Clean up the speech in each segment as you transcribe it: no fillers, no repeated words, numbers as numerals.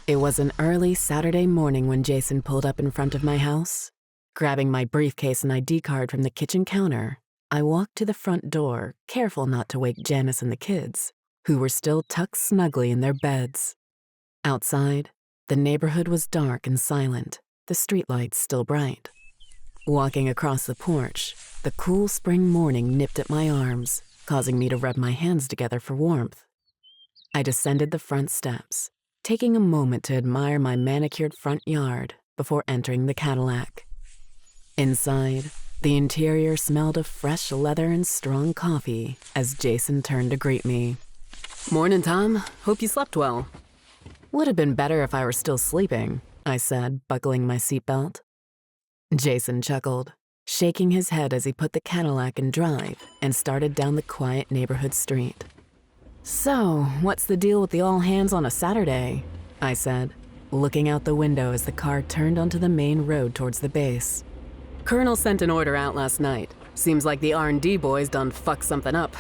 It was an early Saturday morning when Jason pulled up in front of my house. Grabbing my briefcase and ID card from the kitchen counter, I walked to the front door, careful not to wake Janice and the kids, who were still tucked snugly in their beds. Outside, the neighborhood was dark and silent, the streetlights still bright. Walking across the porch, the cool spring morning nipped at my arms, causing me to rub my hands together for warmth. I descended the front steps, taking a moment to admire my manicured front yard before entering the Cadillac. Inside, the interior smelled of fresh leather and strong coffee as Jason turned to greet me. Morning, Tom. Hope you slept well. Would have been better if I were still sleeping, I said, buckling my seatbelt. Jason chuckled, shaking his head as he put the Cadillac in drive and started down the quiet neighborhood street. So, what's the deal with the all hands on a Saturday? I said, looking out the window as the car turned onto the main road towards the base. Colonel sent an order out last night. Seems like the R&D boys done fucked something up.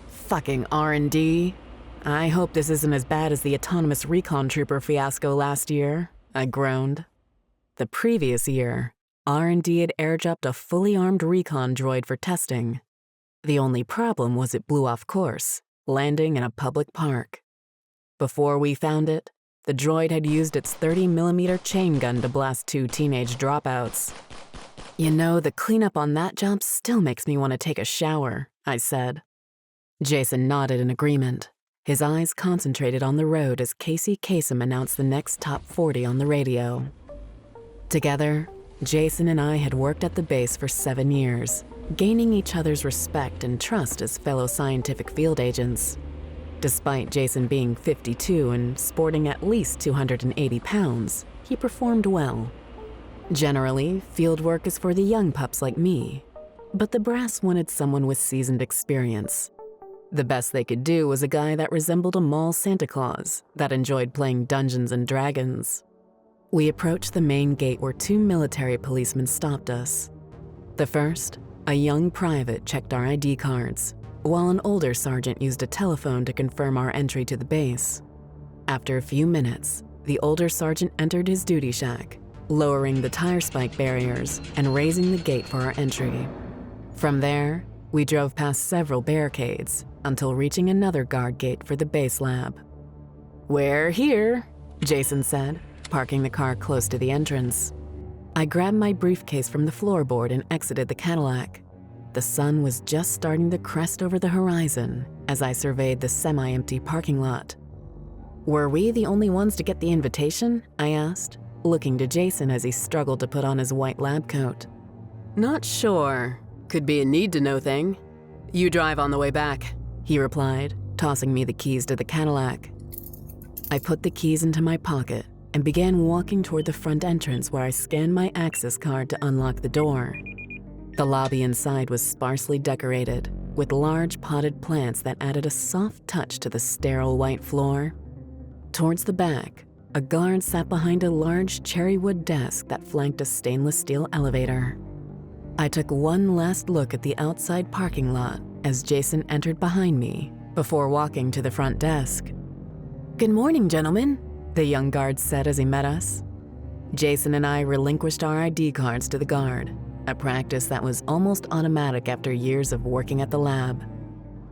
Fucking R&D? I hope this isn't as bad as the autonomous recon trooper fiasco last year, I groaned. The previous year, R&D had airdropped a fully armed recon droid for testing. The only problem was it blew off course, landing in a public park. Before we found it, the droid had used its 30mm chain gun to blast 2 teenage dropouts. You know, the cleanup on that job still makes me want to take a shower, I said. Jason nodded in agreement, his eyes concentrated on the road as Casey Kasem announced the next top 40 on the radio. Together, Jason and I had worked at the base for 7 years, gaining each other's respect and trust as fellow scientific field agents. Despite Jason being 52 and sporting at least 280 pounds, he performed well. Generally, field work is for the young pups like me, but the brass wanted someone with seasoned experience. The best they could do was a guy that resembled a mall Santa Claus that enjoyed playing Dungeons and Dragons. We approached the main gate where 2 military policemen stopped us. The first, a young private, checked our ID cards, while an older sergeant used a telephone to confirm our entry to the base. After a few minutes, the older sergeant entered his duty shack, lowering the tire spike barriers and raising the gate for our entry. From there, we drove past several barricades until reaching another guard gate for the base lab. "We're here," Jason said, parking the car close to the entrance. I grabbed my briefcase from the floorboard and exited the Cadillac. The sun was just starting to crest over the horizon as I surveyed the semi-empty parking lot. "Were we the only ones to get the invitation?" I asked, looking to Jason as he struggled to put on his white lab coat. Not sure. Could be a need-to-know thing. You drive on the way back, he replied, tossing me the keys to the Cadillac. I put the keys into my pocket and began walking toward the front entrance where I scanned my access card to unlock the door. The lobby inside was sparsely decorated, with large potted plants that added a soft touch to the sterile white floor. Towards the back, a guard sat behind a large cherrywood desk that flanked a stainless steel elevator. I took one last look at the outside parking lot as Jason entered behind me before walking to the front desk. "Good morning, gentlemen," the young guard said as he met us. Jason and I relinquished our ID cards to the guard, a practice that was almost automatic after years of working at the lab.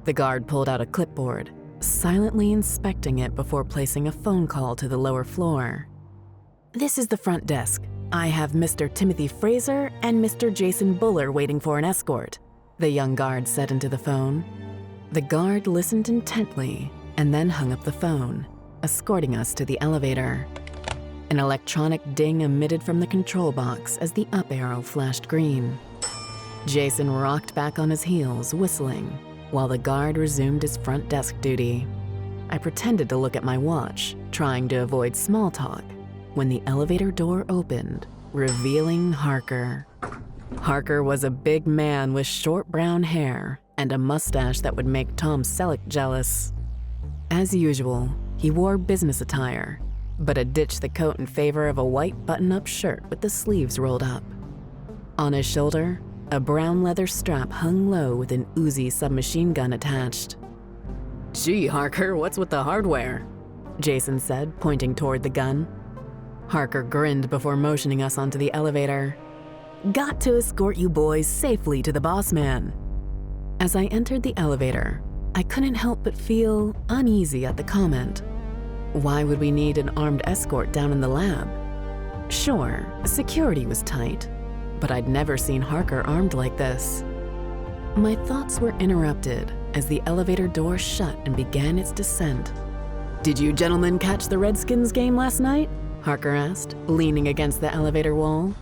The guard pulled out a clipboard, silently inspecting it before placing a phone call to the lower floor. "This is the front desk. I have Mr. Timothy Fraser and Mr. Jason Buller waiting for an escort," the young guard said into the phone. The guard listened intently and then hung up the phone, escorting us to the elevator. An electronic ding emitted from the control box as the up arrow flashed green. Jason rocked back on his heels, whistling, while the guard resumed his front desk duty. I pretended to look at my watch, trying to avoid small talk, when the elevator door opened, revealing Harker. Harker was a big man with short brown hair and a mustache that would make Tom Selleck jealous. As usual, he wore business attire, but had ditched the coat in favor of a white button-up shirt with the sleeves rolled up. On his shoulder, a brown leather strap hung low with an Uzi submachine gun attached. "Gee, Harker, what's with the hardware?" Jason said, pointing toward the gun. Harker grinned before motioning us onto the elevator. Got to escort you boys safely to the boss man. As I entered the elevator, I couldn't help but feel uneasy at the comment. Why would we need an armed escort down in the lab? Sure, security was tight, but I'd never seen Harker armed like this. My thoughts were interrupted as the elevator door shut and began its descent. Did you gentlemen catch the Redskins game last night? Harker asked, leaning against the elevator wall.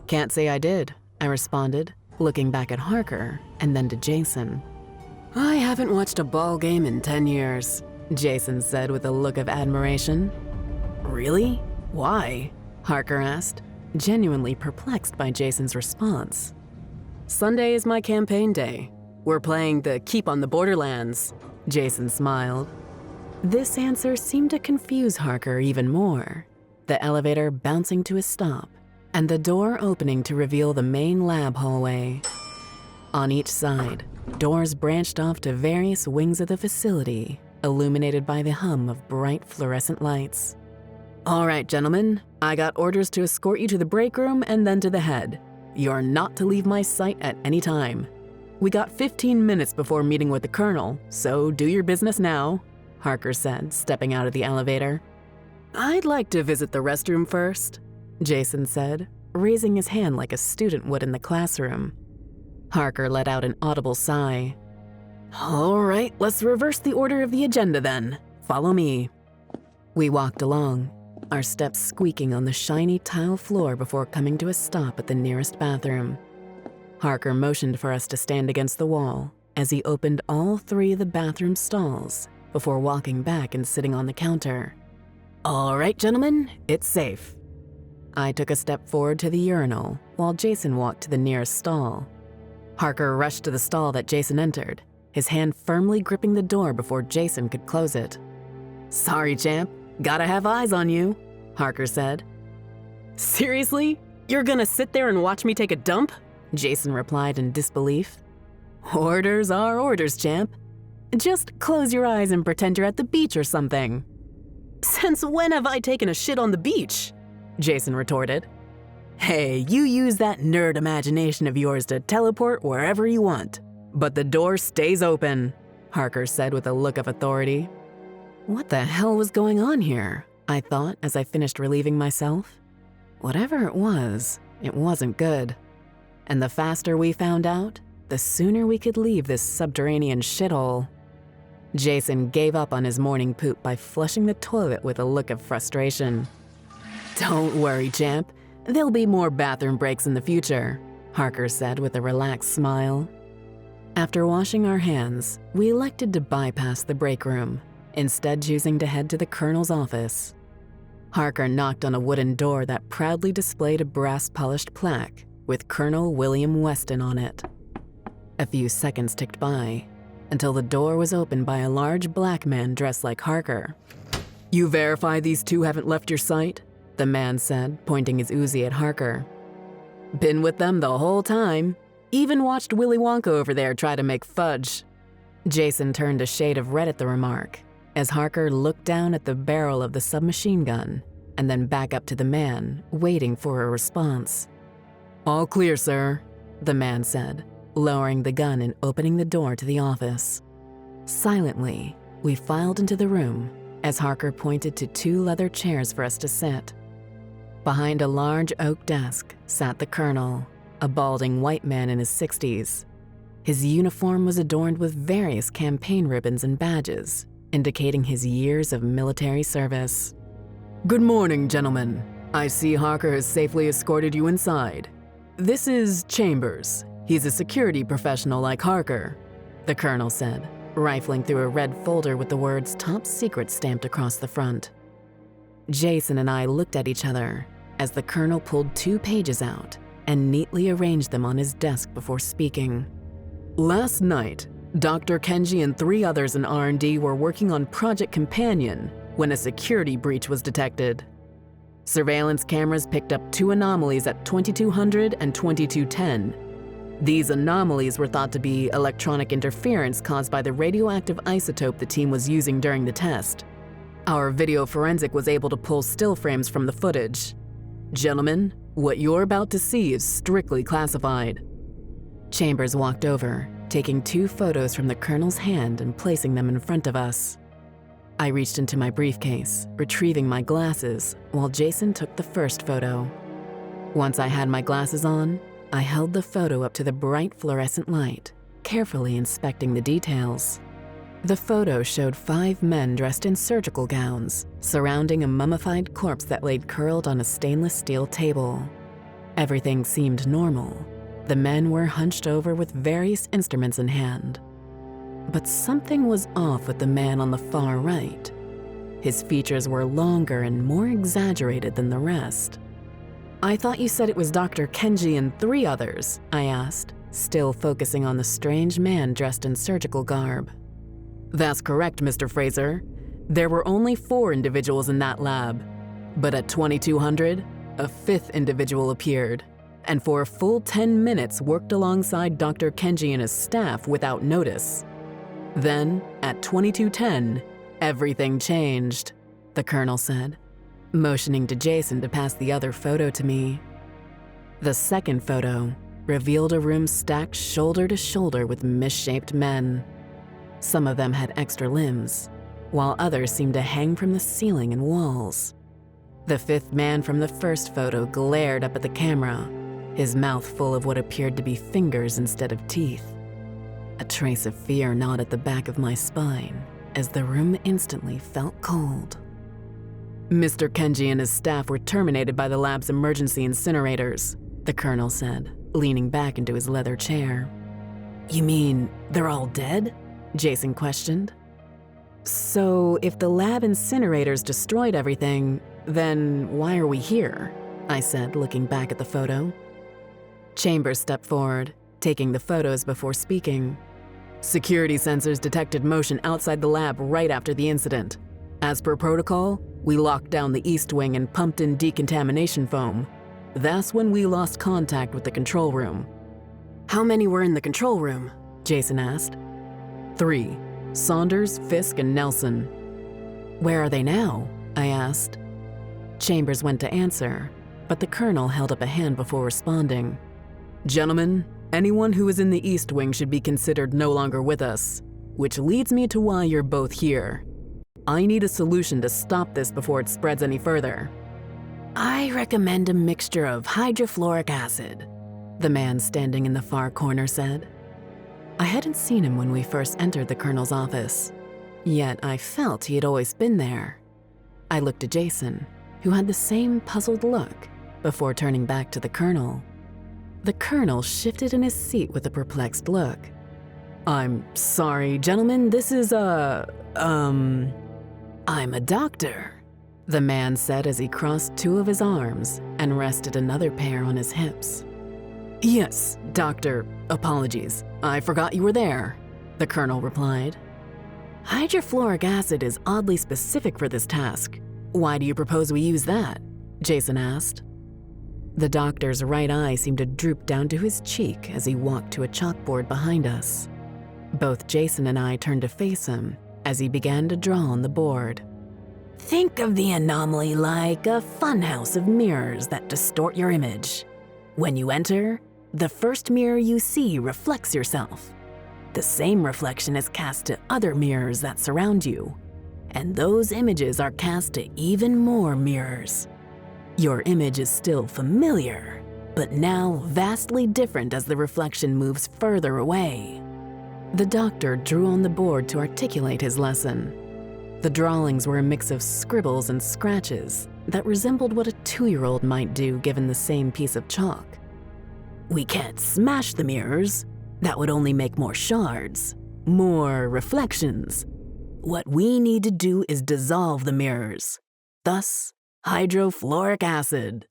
Can't say I did, I responded, looking back at Harker and then to Jason. I haven't watched a ball game in 10 years, Jason said with a look of admiration. Really? Why? Harker asked, genuinely perplexed by Jason's response. Sunday is my campaign day. We're playing the Keep on the Borderlands, Jason smiled. This answer seemed to confuse Harker even more, the elevator bouncing to a stop and the door opening to reveal the main lab hallway. On each side, doors branched off to various wings of the facility, illuminated by the hum of bright fluorescent lights. All right, gentlemen, I got orders to escort you to the break room and then to the head. You're not to leave my sight at any time. We got 15 minutes before meeting with the colonel, so do your business now, Harker said, stepping out of the elevator. I'd like to visit the restroom first, Jason said, raising his hand like a student would in the classroom. Harker let out an audible sigh. All right, let's reverse the order of the agenda then. Follow me. We walked along, our steps squeaking on the shiny tile floor before coming to a stop at the nearest bathroom. Harker motioned for us to stand against the wall as he opened all 3 of the bathroom stalls before walking back and sitting on the counter. All right, gentlemen, it's safe. I took a step forward to the urinal while Jason walked to the nearest stall. Harker rushed to the stall that Jason entered, his hand firmly gripping the door before Jason could close it. Sorry, champ. Gotta have eyes on you, Harker said. Seriously? You're gonna sit there and watch me take a dump? Jason replied in disbelief. Orders are orders, champ. Just close your eyes and pretend you're at the beach or something. Since when have I taken a shit on the beach? Jason retorted. Hey, you use that nerd imagination of yours to teleport wherever you want. But the door stays open, Harker said with a look of authority. What the hell was going on here? I thought as I finished relieving myself. Whatever it wasn't good. And the faster we found out, the sooner we could leave this subterranean shithole. Jason gave up on his morning poop by flushing the toilet with a look of frustration. Don't worry, champ. There'll be more bathroom breaks in the future, Harker said with a relaxed smile. After washing our hands, we elected to bypass the break room, instead choosing to head to the colonel's office. Harker knocked on a wooden door that proudly displayed a brass-polished plaque with Colonel William Weston on it. A few seconds ticked by until the door was opened by a large black man dressed like Harker. You verify these 2 haven't left your sight? The man said, pointing his Uzi at Harker. Been with them the whole time. Even watched Willy Wonka over there try to make fudge. Jason turned a shade of red at the remark as Harker looked down at the barrel of the submachine gun and then back up to the man, waiting for a response. All clear, sir, the man said, lowering the gun and opening the door to the office. Silently, we filed into the room as Harker pointed to 2 leather chairs for us to sit. Behind a large oak desk sat the colonel, a balding white man in his 60s. His uniform was adorned with various campaign ribbons and badges, indicating his years of military service. Good morning, gentlemen. I see Harker has safely escorted you inside. This is Chambers. He's a security professional like Harker, the colonel said, rifling through a red folder with the words Top Secret stamped across the front. Jason and I looked at each other as the colonel pulled 2 pages out and neatly arranged them on his desk before speaking. Last night, Dr. Kenji and 3 others in R&D were working on Project Companion when a security breach was detected. Surveillance cameras picked up 2 anomalies at 2200 and 2210. These anomalies were thought to be electronic interference caused by the radioactive isotope the team was using during the test. Our video forensic was able to pull still frames from the footage. Gentlemen, what you're about to see is strictly classified. Chambers walked over, taking 2 photos from the colonel's hand and placing them in front of us. I reached into my briefcase, retrieving my glasses, while Jason took the first photo. Once I had my glasses on, I held the photo up to the bright fluorescent light, carefully inspecting the details. The photo showed 5 men dressed in surgical gowns, surrounding a mummified corpse that laid curled on a stainless steel table. Everything seemed normal. The men were hunched over with various instruments in hand. But something was off with the man on the far right. His features were longer and more exaggerated than the rest. "I thought you said it was Dr. Kenji and 3 others," I asked, still focusing on the strange man dressed in surgical garb. "That's correct, Mr. Fraser. There were only 4 individuals in that lab. But at 2200, a 5th individual appeared, and for a full 10 minutes worked alongside Dr. Kenji and his staff without notice. Then, at 2210, everything changed," the colonel said, motioning to Jason to pass the other photo to me. The second photo revealed a room stacked shoulder to shoulder with misshaped men. Some of them had extra limbs, while others seemed to hang from the ceiling and walls. The 5th man from the first photo glared up at the camera, his mouth full of what appeared to be fingers instead of teeth. A trace of fear gnawed at the back of my spine as the room instantly felt cold. "Mr. Kenji and his staff were terminated by the lab's emergency incinerators," the colonel said, leaning back into his leather chair. "You mean they're all dead?" Jason questioned. "So if the lab incinerators destroyed everything, then why are we here?" I said, looking back at the photo. Chambers stepped forward, taking the photos before speaking. "Security sensors detected motion outside the lab right after the incident. As per protocol, we locked down the east wing and pumped in decontamination foam. That's when we lost contact with the control room." "How many were in the control room?" Jason asked. 3, Saunders, Fisk, and Nelson. "Where are they now?" I asked. Chambers went to answer, but the colonel held up a hand before responding. "Gentlemen, anyone who is in the East Wing should be considered no longer with us, which leads me to why you're both here. I need a solution to stop this before it spreads any further." "I recommend a mixture of hydrofluoric acid," the man standing in the far corner said. I hadn't seen him when we first entered the colonel's office, yet I felt he had always been there. I looked at Jason, who had the same puzzled look, before turning back to the colonel. The colonel shifted in his seat with a perplexed look. "I'm sorry, gentlemen, this is I'm a doctor," the man said as he crossed 2 of his arms and rested another pair on his hips. "Yes, doctor, apologies, I forgot you were there," the colonel replied. "Hydrofluoric acid is oddly specific for this task. Why do you propose we use that?" Jason asked. The doctor's right eye seemed to droop down to his cheek as he walked to a chalkboard behind us. Both Jason and I turned to face him as he began to draw on the board. "Think of the anomaly like a funhouse of mirrors that distort your image. When you enter, the first mirror you see reflects yourself. The same reflection is cast to other mirrors that surround you, and those images are cast to even more mirrors. Your image is still familiar, but now vastly different as the reflection moves further away." The doctor drew on the board to articulate his lesson. The drawings were a mix of scribbles and scratches that resembled what a 2-year-old might do given the same piece of chalk. "We can't smash the mirrors. That would only make more shards, more reflections. What we need to do is dissolve the mirrors. Thus, hydrofluoric acid,"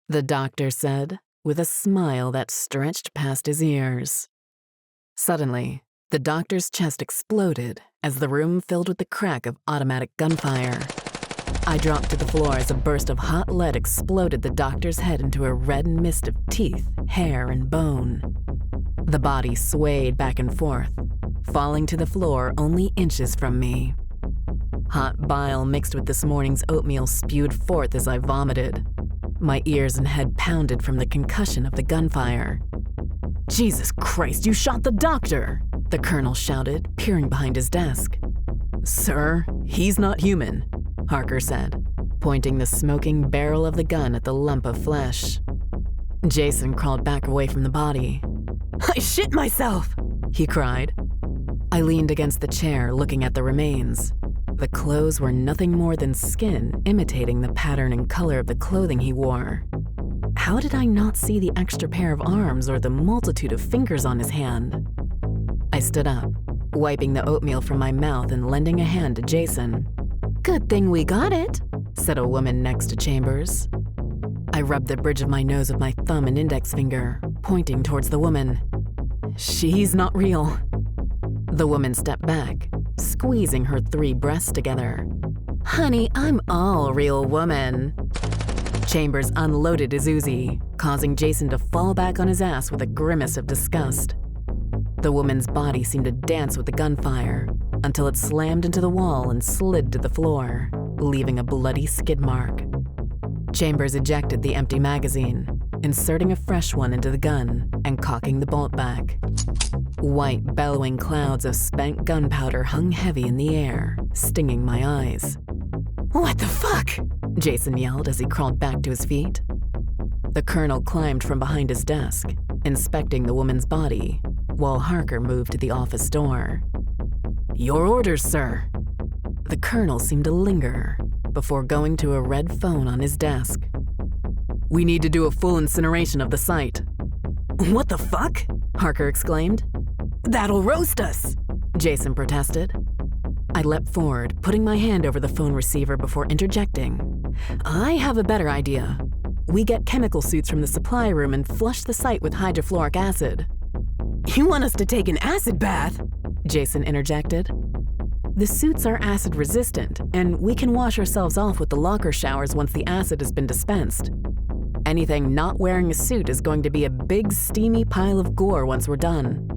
the doctor said, with a smile that stretched past his ears. Suddenly, the doctor's chest exploded as the room filled with the crack of automatic gunfire. I dropped to the floor as a burst of hot lead exploded the doctor's head into a red mist of teeth, hair, and bone. The body swayed back and forth, falling to the floor only inches from me. Hot bile mixed with this morning's oatmeal spewed forth as I vomited. My ears and head pounded from the concussion of the gunfire. "Jesus Christ, you shot the doctor!" the colonel shouted, peering behind his desk. "Sir, he's not human," Harker said, pointing the smoking barrel of the gun at the lump of flesh. Jason crawled back away from the body. "I shit myself!" he cried. I leaned against the chair, looking at the remains. The clothes were nothing more than skin imitating the pattern and color of the clothing he wore. How did I not see the extra pair of arms or the multitude of fingers on his hand? I stood up, wiping the oatmeal from my mouth and lending a hand to Jason. "Good thing we got it," said a woman next to Chambers. I rubbed the bridge of my nose with my thumb and index finger, pointing towards the woman. "She's not real." The woman stepped back, squeezing her 3 breasts together. "Honey, I'm all real woman." Chambers unloaded his Uzi, causing Jason to fall back on his ass with a grimace of disgust. The woman's body seemed to dance with the gunfire until it slammed into the wall and slid to the floor, leaving a bloody skid mark. Chambers ejected the empty magazine, inserting a fresh one into the gun and cocking the bolt back. White, bellowing clouds of spent gunpowder hung heavy in the air, stinging my eyes. "What the fuck?" Jason yelled as he crawled back to his feet. The colonel climbed from behind his desk, inspecting the woman's body, while Harker moved to the office door. "Your orders, sir." The colonel seemed to linger before going to a red phone on his desk. "We need to do a full incineration of the site." "What the fuck?" Harker exclaimed. "That'll roast us," Jason protested. I leapt forward, putting my hand over the phone receiver before interjecting. "I have a better idea. We get chemical suits from the supply room and flush the site with hydrofluoric acid." "You want us to take an acid bath?" Jason interjected. "The suits are acid resistant, and we can wash ourselves off with the locker showers once the acid has been dispensed. Anything not wearing a suit is going to be a big steamy pile of gore once we're done."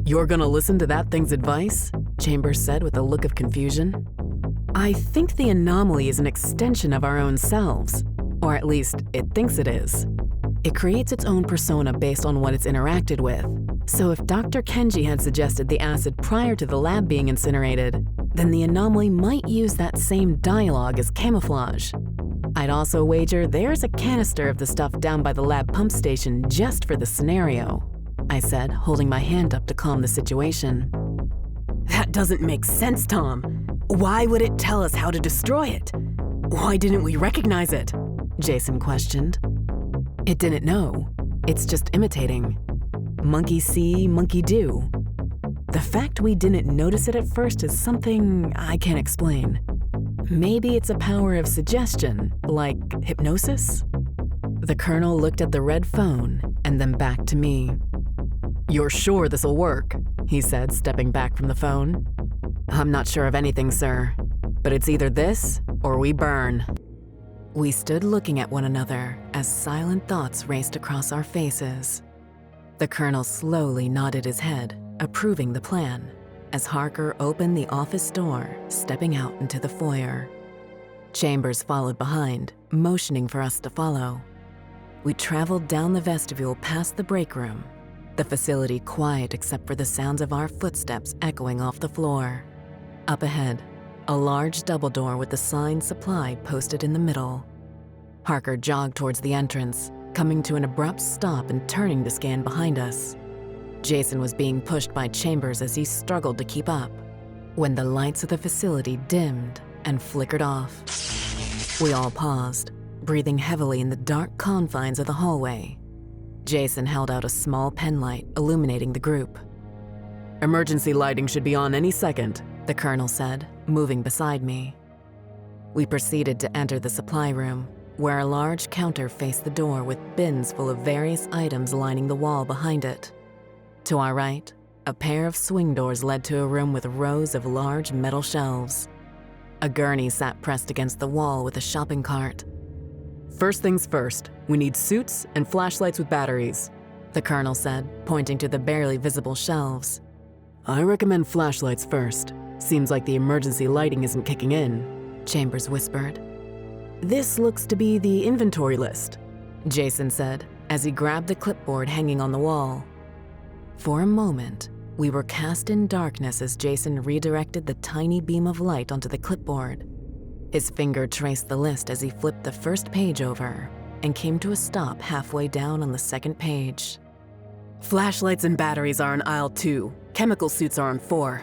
"You're gonna listen to that thing's advice?" Chambers said with a look of confusion. "I think the anomaly is an extension of our own selves, or at least it thinks it is. It creates its own persona based on what it's interacted with. So if Dr. Kenji had suggested the acid prior to the lab being incinerated, then the anomaly might use that same dialogue as camouflage. I'd also wager there's a canister of the stuff down by the lab pump station just for the scenario," I said, holding my hand up to calm the situation. "That doesn't make sense, Tom. Why would it tell us how to destroy it? Why didn't we recognize it?" Jason questioned. "It didn't know. It's just imitating. Monkey see, monkey do. The fact we didn't notice it at first is something I can't explain. Maybe it's a power of suggestion, like hypnosis?" The colonel looked at the red phone and then back to me. "You're sure this'll work?" he said, stepping back from the phone. "I'm not sure of anything, sir, but it's either this or we burn." We stood looking at one another as silent thoughts raced across our faces. The colonel slowly nodded his head, approving the plan, as Harker opened the office door, stepping out into the foyer. Chambers followed behind, motioning for us to follow. We traveled down the vestibule past the break room, the facility quiet except for the sounds of our footsteps echoing off the floor. Up ahead, a large double door with the sign supply posted in the middle. Harker jogged towards the entrance, coming to an abrupt stop and turning to scan behind us. Jason was being pushed by Chambers as he struggled to keep up, when the lights of the facility dimmed and flickered off. We all paused, breathing heavily in the dark confines of the hallway. Jason held out a small pen light, illuminating the group. "Emergency lighting should be on any second," the colonel said, moving beside me. We proceeded to enter the supply room, where a large counter faced the door with bins full of various items lining the wall behind it. To our right, a pair of swing doors led to a room with rows of large metal shelves. A gurney sat pressed against the wall with a shopping cart. "First things first, we need suits and flashlights with batteries," the colonel said, pointing to the barely visible shelves. "I recommend flashlights first," Seems like the emergency lighting isn't kicking in, Chambers whispered. This looks to be the inventory list, Jason said as he grabbed the clipboard hanging on the wall. For a moment, we were cast in darkness as Jason redirected the tiny beam of light onto the clipboard. His finger traced the list as he flipped the first page over and came to a stop halfway down on the second page. Flashlights and batteries are on aisle 2. Chemical suits are on 4.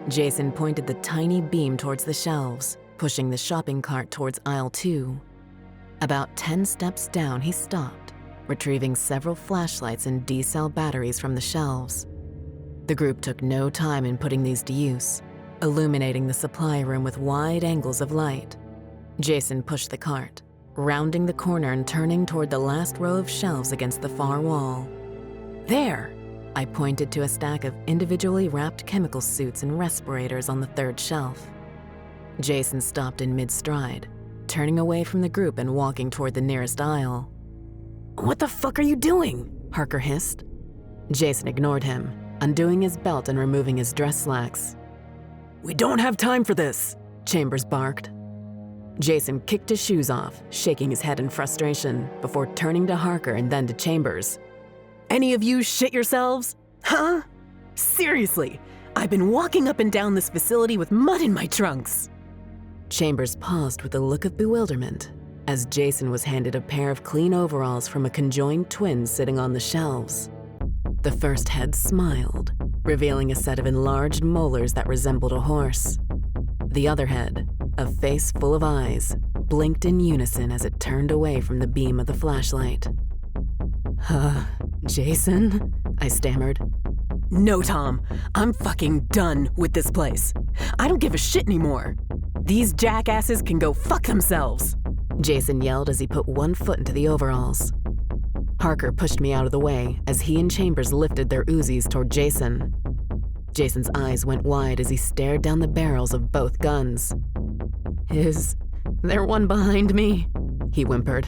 Jason pointed the tiny beam towards the shelves, pushing the shopping cart towards aisle 2. About 10 steps down, he stopped, retrieving several flashlights and D-cell batteries from the shelves. The group took no time in putting these to use, illuminating the supply room with wide angles of light. Jason pushed the cart, rounding the corner and turning toward the last row of shelves against the far wall. There! I pointed to a stack of individually wrapped chemical suits and respirators on the third shelf. Jason stopped in mid-stride, turning away from the group and walking toward the nearest aisle. "What the fuck are you doing?" Harker hissed. Jason ignored him, undoing his belt and removing his dress slacks. "We don't have time for this," Chambers barked. Jason kicked his shoes off, shaking his head in frustration, before turning to Harker and then to Chambers. "Any of you shit yourselves? Huh? Seriously, I've been walking up and down this facility with mud in my trunks." Chambers paused with a look of bewilderment as Jason was handed a pair of clean overalls from a conjoined twin sitting on the shelves. The first head smiled, revealing a set of enlarged molars that resembled a horse. The other head, a face full of eyes, blinked in unison as it turned away from the beam of the flashlight. Jason?" I stammered. "No, Tom. I'm fucking done with this place. I don't give a shit anymore. These jackasses can go fuck themselves," Jason yelled as he put one foot into the overalls. Harker pushed me out of the way as he and Chambers lifted their Uzis toward Jason. Jason's eyes went wide as he stared down the barrels of both guns. "Is there one behind me?" he whimpered.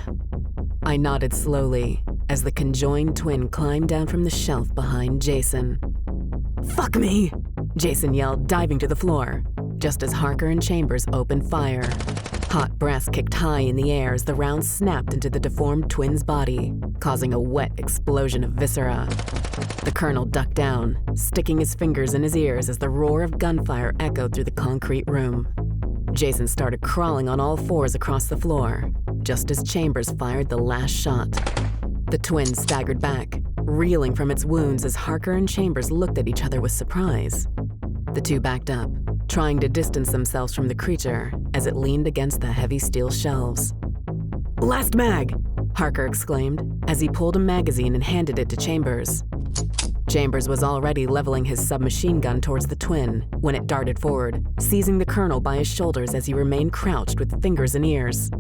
I nodded slowly as the conjoined twin climbed down from the shelf behind Jason. "Fuck me!" Jason yelled, diving to the floor, just as Harker and Chambers opened fire. Hot breaths kicked high in the air as the round snapped into the deformed twin's body, causing a wet explosion of viscera. The colonel ducked down, sticking his fingers in his ears as the roar of gunfire echoed through the concrete room. Jason started crawling on all fours across the floor, just as Chambers fired the last shot. The twin staggered back, reeling from its wounds as Harker and Chambers looked at each other with surprise. The two backed up, trying to distance themselves from the creature as it leaned against the heavy steel shelves. "Last mag!" Harker exclaimed as he pulled a magazine and handed it to Chambers. Chambers was already leveling his submachine gun towards the twin when it darted forward, seizing the colonel by his shoulders as he remained crouched with fingers in ears.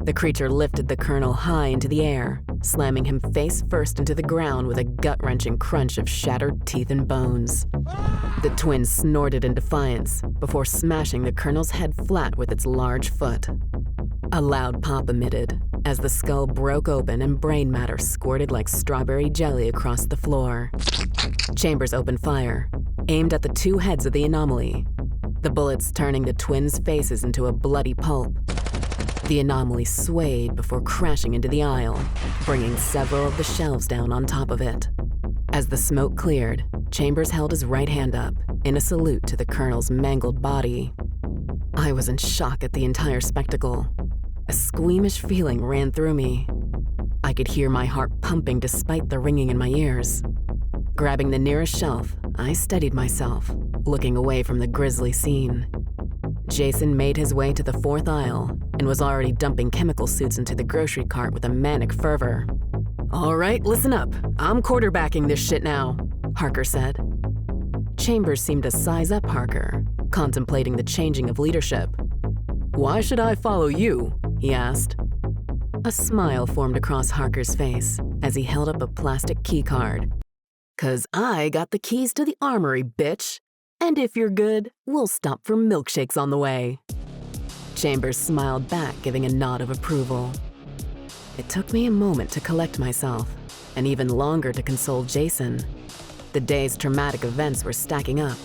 The creature lifted the colonel high into the air, slamming him face first into the ground with a gut-wrenching crunch of shattered teeth and bones. The twin snorted in defiance before smashing the colonel's head flat with its large foot. A loud pop emitted as the skull broke open and brain matter squirted like strawberry jelly across the floor. Chambers opened fire, aimed at the two heads of the anomaly, the bullets turning the twins' faces into a bloody pulp. The anomaly swayed before crashing into the aisle, bringing several of the shelves down on top of it. As the smoke cleared, Chambers held his right hand up in a salute to the colonel's mangled body. I was in shock at the entire spectacle. A squeamish feeling ran through me. I could hear my heart pumping despite the ringing in my ears. Grabbing the nearest shelf, I steadied myself, looking away from the grisly scene. Jason made his way to the fourth aisle and was already dumping chemical suits into the grocery cart with a manic fervor. "All right, listen up. I'm quarterbacking this shit now," Harker said. Chambers seemed to size up Harker, contemplating the changing of leadership. "Why should I follow you?" he asked. A smile formed across Harker's face as he held up a plastic key card. "'Cause I got the keys to the armory, bitch. And if you're good, we'll stop for milkshakes on the way." Chambers smiled back, giving a nod of approval. It took me a moment to collect myself, and even longer to console Jason. The day's traumatic events were stacking up.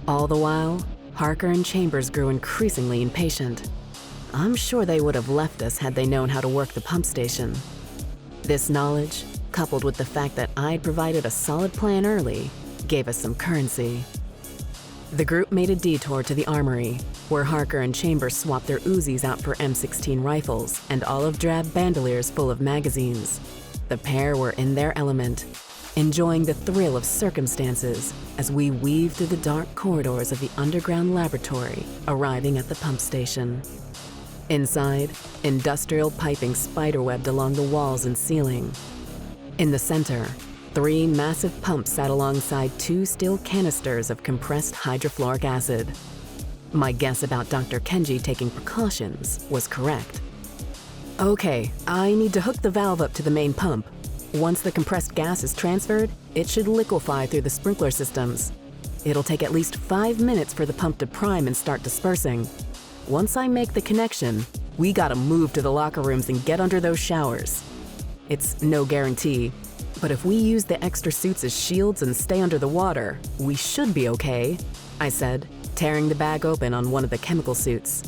All the while, Harker and Chambers grew increasingly impatient. I'm sure they would have left us had they known how to work the pump station. This knowledge, coupled with the fact that I'd provided a solid plan early, gave us some currency. The group made a detour to the armory, where Harker and Chambers swapped their Uzis out for M16 rifles and olive-drab bandoliers full of magazines. The pair were in their element, enjoying the thrill of circumstances as we weaved through the dark corridors of the underground laboratory, arriving at the pump station. Inside, industrial piping spiderwebbed along the walls and ceiling. In the center, 3 massive pumps sat alongside 2 steel canisters of compressed hydrofluoric acid. My guess about Dr. Kenji taking precautions was correct. Okay, I need to hook the valve up to the main pump. Once the compressed gas is transferred, it should liquefy through the sprinkler systems. It'll take at least 5 minutes for the pump to prime and start dispersing. Once I make the connection, we gotta move to the locker rooms and get under those showers. It's no guarantee, but if we use the extra suits as shields and stay under the water, we should be okay, I said, tearing the bag open on one of the chemical suits.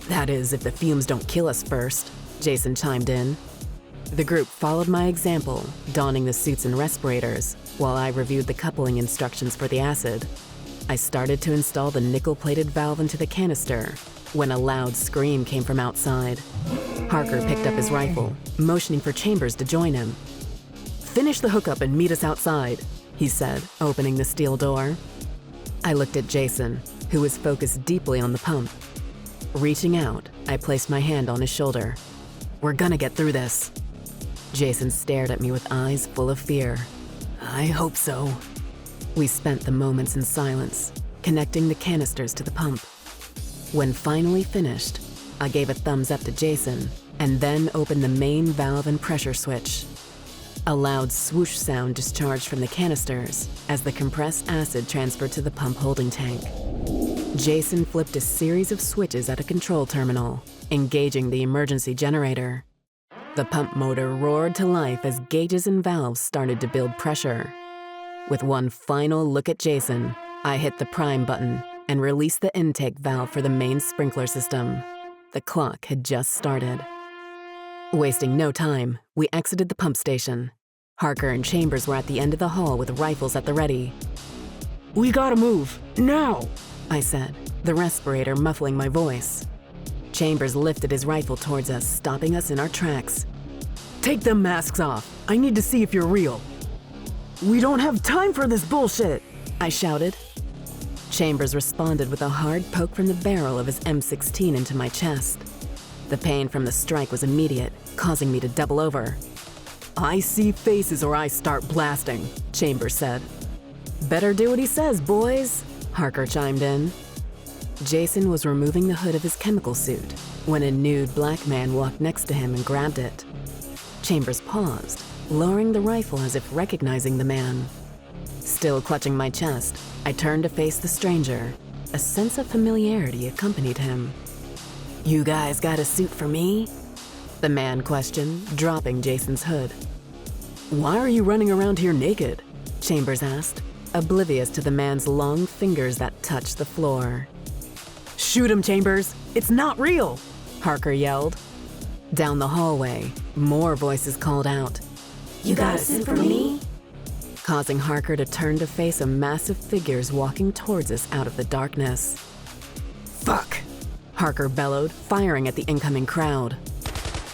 That is, if the fumes don't kill us first, Jason chimed in. The group followed my example, donning the suits and respirators, while I reviewed the coupling instructions for the acid. I started to install the nickel-plated valve into the canister when a loud scream came from outside. Harker picked up his rifle, motioning for Chambers to join him. "Finish the hookup and meet us outside," he said, opening the steel door. I looked at Jason, who was focused deeply on the pump. Reaching out, I placed my hand on his shoulder. "We're gonna get through this." Jason stared at me with eyes full of fear. "I hope so." We spent the moments in silence, connecting the canisters to the pump. When finally finished, I gave a thumbs up to Jason and then opened the main valve and pressure switch. A loud swoosh sound discharged from the canisters as the compressed acid transferred to the pump holding tank. Jason flipped a series of switches at a control terminal, engaging the emergency generator. The pump motor roared to life as gauges and valves started to build pressure. With one final look at Jason, I hit the prime button and released the intake valve for the main sprinkler system. The clock had just started. Wasting no time, we exited the pump station. Harker and Chambers were at the end of the hall with rifles at the ready. "We gotta move, now!" I said, the respirator muffling my voice. Chambers lifted his rifle towards us, stopping us in our tracks. "Take them masks off. I need to see if you're real." "We don't have time for this bullshit," I shouted. Chambers responded with a hard poke from the barrel of his M16 into my chest. The pain from the strike was immediate, causing me to double over. "I see faces or I start blasting," Chambers said. "Better do what he says, boys," Harker chimed in. Jason was removing the hood of his chemical suit when a nude black man walked next to him and grabbed it. Chambers paused, lowering the rifle as if recognizing the man. Still clutching my chest, I turned to face the stranger. A sense of familiarity accompanied him. "You guys got a suit for me?" the man questioned, dropping Jason's hood. "Why are you running around here naked?" Chambers asked, oblivious to the man's long fingers that touched the floor. "Shoot him, Chambers! It's not real!" Harker yelled. Down the hallway, more voices called out, "You got a suit for me?" causing Harker to turn to face a massive figures walking towards us out of the darkness. "Fuck!" Harker bellowed, firing at the incoming crowd.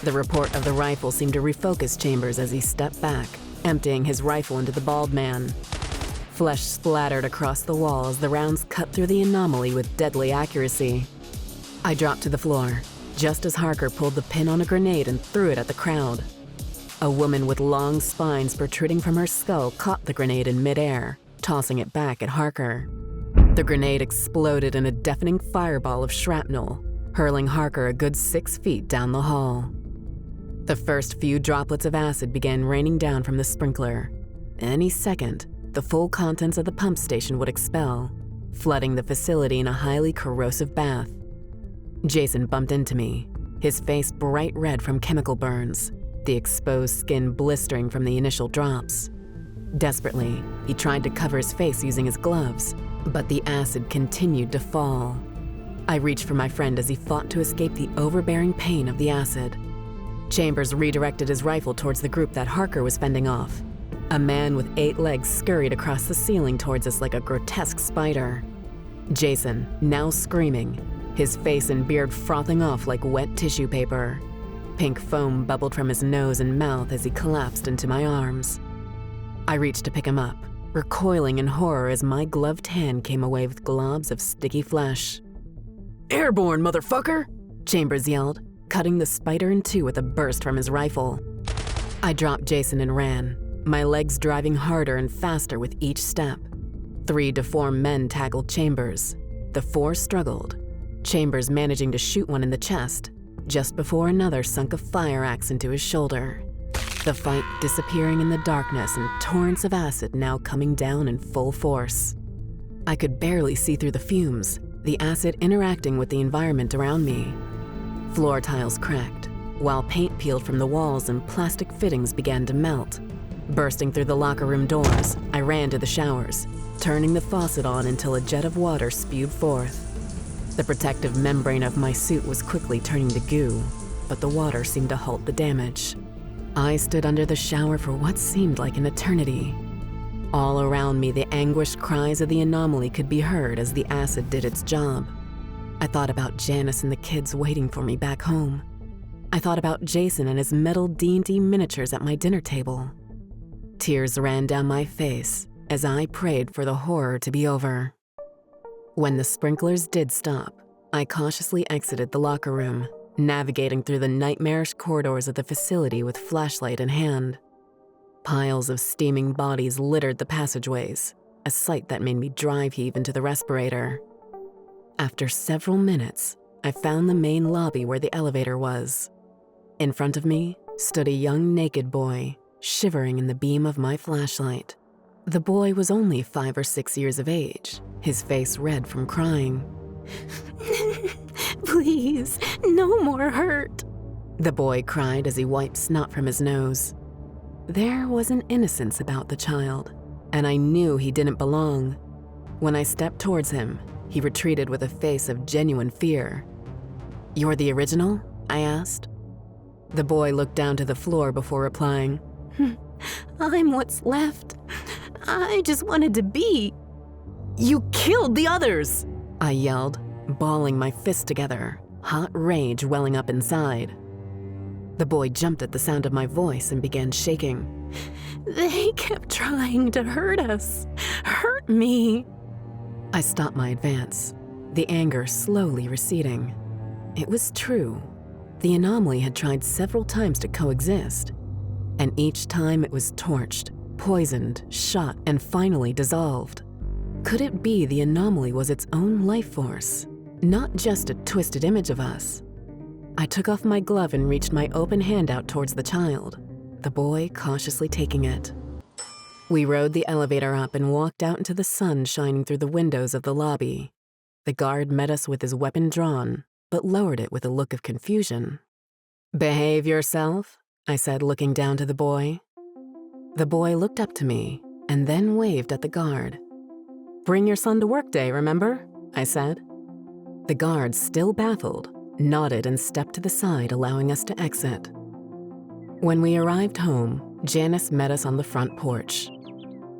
The report of the rifle seemed to refocus Chambers as he stepped back, emptying his rifle into the bald man. Flesh splattered across the wall as the rounds cut through the anomaly with deadly accuracy. I dropped to the floor, just as Harker pulled the pin on a grenade and threw it at the crowd. A woman with long spines protruding from her skull caught the grenade in midair, tossing it back at Harker. The grenade exploded in a deafening fireball of shrapnel, hurling Harker a good 6 feet down the hall. The first few droplets of acid began raining down from the sprinkler. Any second, the full contents of the pump station would expel, flooding the facility in a highly corrosive bath. Jason bumped into me, his face bright red from chemical burns, the exposed skin blistering from the initial drops. Desperately, he tried to cover his face using his gloves, But the acid continued to fall. I reached for my friend as he fought to escape the overbearing pain of the acid. Chambers redirected his rifle towards the group that Harker was fending off. A man with 8 legs scurried across the ceiling towards us like a grotesque spider. Jason, now screaming, his face and beard frothing off like wet tissue paper. Pink foam bubbled from his nose and mouth as he collapsed into my arms. I reached to pick him up, recoiling in horror as my gloved hand came away with globs of sticky flesh. "Airborne, motherfucker!" Chambers yelled, cutting the spider in two with a burst from his rifle. I dropped Jason and ran, my legs driving harder and faster with each step. 3 deformed men tackled Chambers. The 4 struggled, Chambers managing to shoot one in the chest, just before another sunk a fire axe into his shoulder. The fight disappearing in the darkness and torrents of acid now coming down in full force. I could barely see through the fumes, the acid interacting with the environment around me. Floor tiles cracked, while paint peeled from the walls and plastic fittings began to melt. Bursting through the locker room doors, I ran to the showers, turning the faucet on until a jet of water spewed forth. The protective membrane of my suit was quickly turning to goo, but the water seemed to halt the damage. I stood under the shower for what seemed like an eternity. All around me, the anguished cries of the anomaly could be heard as the acid did its job. I thought about Janice and the kids waiting for me back home. I thought about Jason and his metal D&D miniatures at my dinner table. Tears ran down my face as I prayed for the horror to be over. When the sprinklers did stop, I cautiously exited the locker room, navigating through the nightmarish corridors of the facility with flashlight in hand. Piles of steaming bodies littered the passageways, a sight that made me drive heave into the respirator. After several minutes, I found the main lobby where the elevator was. In front of me stood a young naked boy, shivering in the beam of my flashlight. The boy was only 5 or 6 years of age, his face red from crying. "Please, no more hurt," the boy cried as he wiped snot from his nose. There was an innocence about the child, and I knew he didn't belong. When I stepped towards him, he retreated with a face of genuine fear. "You're the original?" I asked. The boy looked down to the floor before replying, "I'm what's left. I just wanted to be." "You killed the others!" I yelled, balling my fists together, hot rage welling up inside. The boy jumped at the sound of my voice and began shaking. "They kept trying to hurt us. Hurt me." I stopped my advance, the anger slowly receding. It was true. The anomaly had tried several times to coexist, and each time it was torched, poisoned, shot, and finally dissolved. Could it be the anomaly was its own life force, not just a twisted image of us? I took off my glove and reached my open hand out towards the child, the boy cautiously taking it. We rode the elevator up and walked out into the sun shining through the windows of the lobby. The guard met us with his weapon drawn, but lowered it with a look of confusion. "Behave yourself," I said, looking down to the boy. The boy looked up to me and then waved at the guard. "Bring your son to work day, remember?" I said. The guard, still baffled, nodded and stepped to the side, allowing us to exit. When we arrived home, Janice met us on the front porch.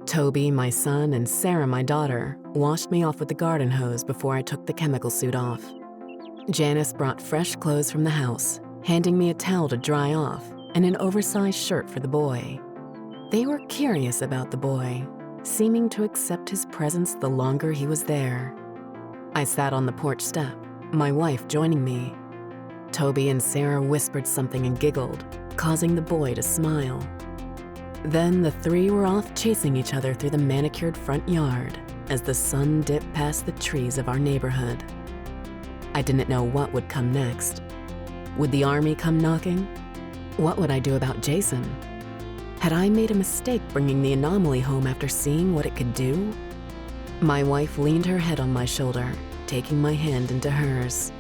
Toby, my son, and Sarah, my daughter, washed me off with the garden hose before I took the chemical suit off. Janice brought fresh clothes from the house, handing me a towel to dry off and an oversized shirt for the boy. They were curious about the boy, seeming to accept his presence the longer he was there. I sat on the porch step, my wife joining me. Toby and Sarah whispered something and giggled, causing the boy to smile. Then the 3 were off chasing each other through the manicured front yard as the sun dipped past the trees of our neighborhood. I didn't know what would come next. Would the army come knocking? What would I do about Jason? Had I made a mistake bringing the anomaly home after seeing what it could do? My wife leaned her head on my shoulder, taking my hand into hers.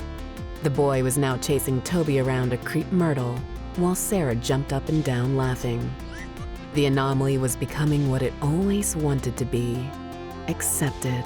The boy was now chasing Toby around a creep myrtle, while Sarah jumped up and down laughing. The anomaly was becoming what it always wanted to be, accepted.